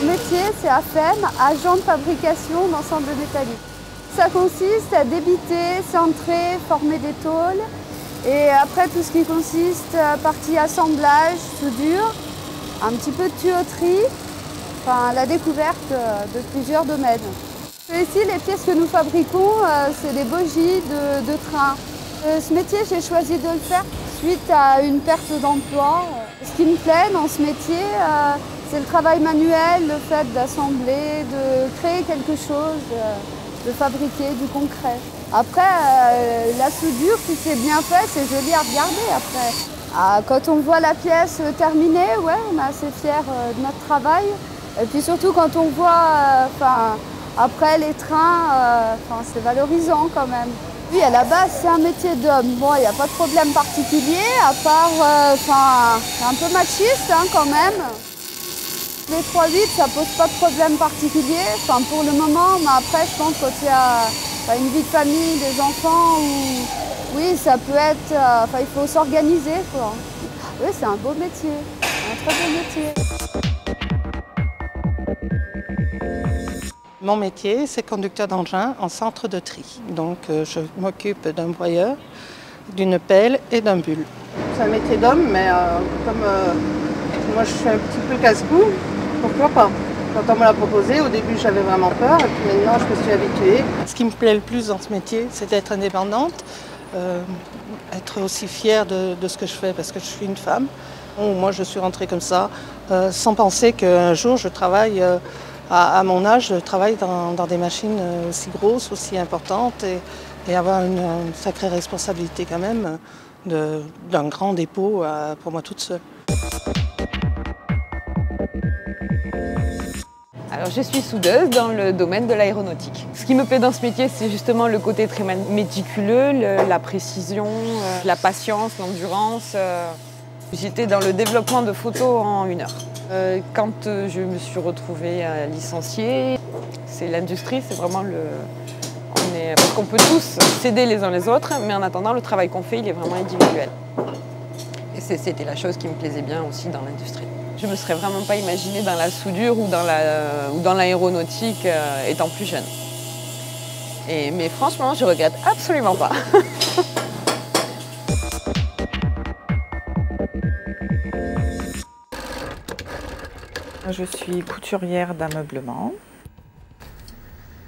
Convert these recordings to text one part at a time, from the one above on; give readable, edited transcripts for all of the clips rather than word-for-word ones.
Mon métier, c'est AFEM, agent de fabrication d'ensemble métallique. Ça consiste à débiter, centrer, former des tôles. Et après, tout ce qui consiste à partie assemblage, soudure, un petit peu de tuyauterie, enfin la découverte de plusieurs domaines. Ici, les pièces que nous fabriquons, c'est des bogies de train. Ce métier, j'ai choisi de le faire suite à une perte d'emploi. Ce qui me plaît dans ce métier, c'est le travail manuel, le fait d'assembler, de créer quelque chose, de fabriquer du concret. Après, la soudure, si c'est bien fait, c'est joli à regarder après. Quand on voit la pièce terminée, ouais, on est assez fiers de notre travail. Et puis surtout quand on voit après les trains, c'est valorisant quand même. Oui, à la base, c'est un métier d'homme. Bon, il n'y a pas de problème particulier, à part, c'est un peu machiste quand même. Les 3-8, ça pose pas de problème particulier, pour le moment, mais après, je pense quand il y a une vie de famille, des enfants, oui, ça peut être, il faut s'organiser, quoi. Oui, c'est un beau métier, un très beau métier. Mon métier, c'est conducteur d'engin en centre de tri. Donc, je m'occupe d'un broyeur, d'une pelle et d'un bulle. C'est un métier d'homme, mais comme moi je suis un petit peu casse-cou, pourquoi pas? Quand on me l'a proposé, au début j'avais vraiment peur, et puis maintenant je me suis habituée. Ce qui me plaît le plus dans ce métier, c'est d'être indépendante, être aussi fière de ce que je fais, parce que je suis une femme. Moi je suis rentrée comme ça, sans penser qu'un jour je travaille. À mon âge, je travaille dans des machines aussi grosses, aussi importantes et avoir une sacrée responsabilité quand même d'un grand dépôt pour moi toute seule. Alors, je suis soudeuse dans le domaine de l'aéronautique. Ce qui me plaît dans ce métier, c'est justement le côté très méticuleux, la précision, la patience, l'endurance. J'étais dans le développement de photos en 1 heure. Quand je me suis retrouvée licenciée, c'est l'industrie, c'est vraiment parce qu'on peut tous s'aider les uns les autres, mais en attendant, le travail qu'on fait, il est vraiment individuel. Et c'était la chose qui me plaisait bien aussi dans l'industrie. Je ne me serais vraiment pas imaginée dans la soudure ou dans l'aéronautique étant plus jeune. Mais franchement, je regrette absolument pas. Je suis couturière d'ameublement.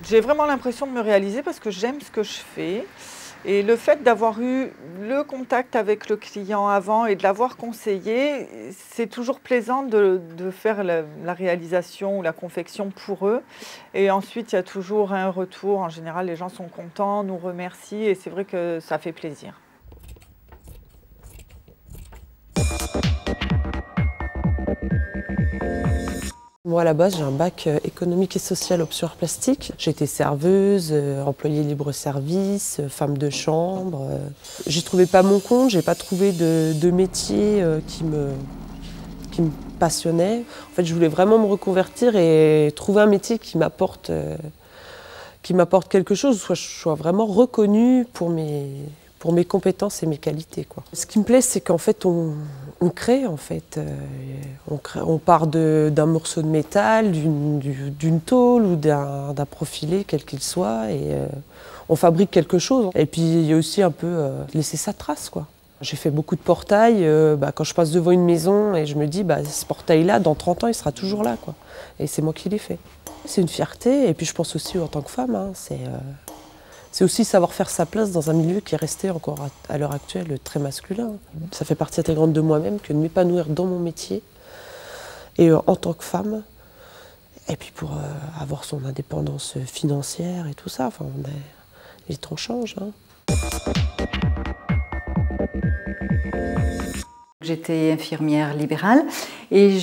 J'ai vraiment l'impression de me réaliser parce que j'aime ce que je fais. Et le fait d'avoir eu le contact avec le client avant et de l'avoir conseillé, c'est toujours plaisant de faire la réalisation ou la confection pour eux. Et ensuite, il y a toujours un retour. En général, les gens sont contents, nous remercient et c'est vrai que ça fait plaisir. Moi, à la base, j'ai un bac économique et social option art plastique. J'ai été serveuse, employée libre-service, femme de chambre. J'ai trouvé pas mon compte, j'ai pas trouvé de métier qui me passionnait. En fait, je voulais vraiment me reconvertir et trouver un métier qui m'apporte quelque chose, soit je sois vraiment reconnue pour mes compétences et mes qualités, quoi. Ce qui me plaît, c'est qu'en fait, on crée, en fait. On part d'un morceau de métal, d'une tôle ou d'un profilé, quel qu'il soit, et on fabrique quelque chose. Et puis, il y a aussi un peu laisser sa trace, quoi. J'ai fait beaucoup de portails. Quand je passe devant une maison et je me dis, ce portail-là, dans 30 ans, il sera toujours là, quoi. Et c'est moi qui l'ai fait. C'est une fierté, et puis je pense aussi en tant que femme, hein, c'est aussi savoir faire sa place dans un milieu qui est resté encore à l'heure actuelle très masculin. Ça fait partie intégrante de moi-même que de m'épanouir dans mon métier et en tant que femme. Et puis pour avoir son indépendance financière et tout ça, les temps changent. Hein. J'étais infirmière libérale et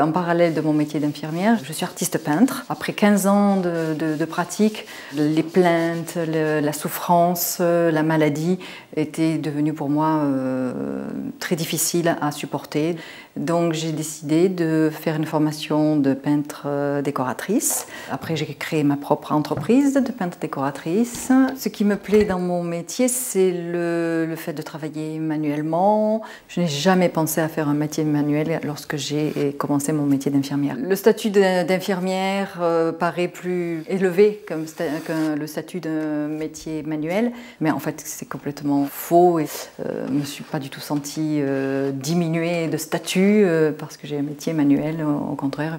en parallèle de mon métier d'infirmière, je suis artiste peintre. Après 15 ans de pratique, les plaintes, la souffrance, la maladie étaient devenues pour moi très difficiles à supporter. Donc j'ai décidé de faire une formation de peintre décoratrice. Après j'ai créé ma propre entreprise de peintre décoratrice. Ce qui me plaît dans mon métier, c'est le fait de travailler manuellement. Je n'ai jamais pensé à faire un métier manuel lorsque j'ai commencé mon métier d'infirmière. Le statut d'infirmière paraît plus élevé que le statut d'un métier manuel, mais en fait c'est complètement faux et je ne me suis pas du tout sentie diminuée de statut parce que j'ai un métier manuel, au contraire.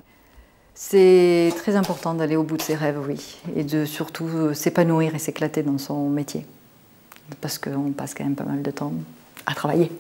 C'est très important d'aller au bout de ses rêves, oui, et de surtout s'épanouir et s'éclater dans son métier, parce qu'on passe quand même pas mal de temps à travailler.